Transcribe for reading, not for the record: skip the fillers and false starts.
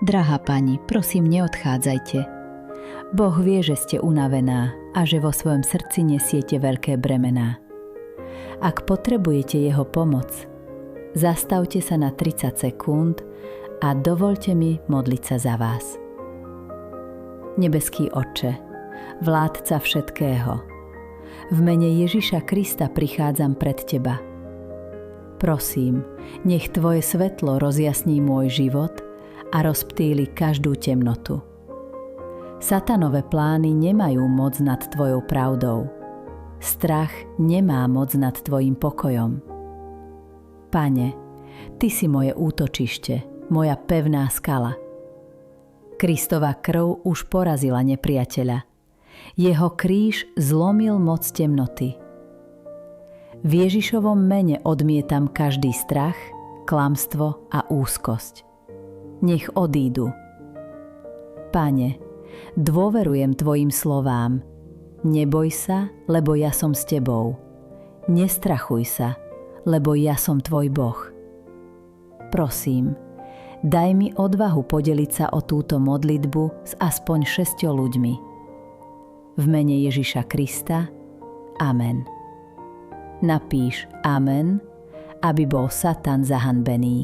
Drahá pani, prosím, neodchádzajte. Boh vie, že ste unavená a že vo svojom srdci nesiete veľké bremená. Ak potrebujete jeho pomoc, zastavte sa na 30 sekúnd a dovoľte mi modliť sa za vás. Nebeský Otče, vládca všetkého, v mene Ježiša Krista prichádzam pred Teba. Prosím, nech Tvoje svetlo rozjasní môj život a rozptýli každú temnotu. Satanové plány nemajú moc nad Tvojou pravdou. Strach nemá moc nad Tvojim pokojom. Pane, Ty si moje útočište, moja pevná skala. Kristova krv už porazila nepriateľa. Jeho kríž zlomil moc temnoty. V Ježišovom mene odmietam každý strach, klamstvo a úzkosť. Nech odídu. Pane, dôverujem Tvojim slovám. Neboj sa, lebo ja som s Tebou. Nestrachuj sa, lebo ja som Tvoj Boh. Prosím, daj mi odvahu podeliť sa o túto modlitbu s aspoň 6 ľuďmi. V mene Ježiša Krista. Amen. Napíš Amen, aby bol Satan zahanbený.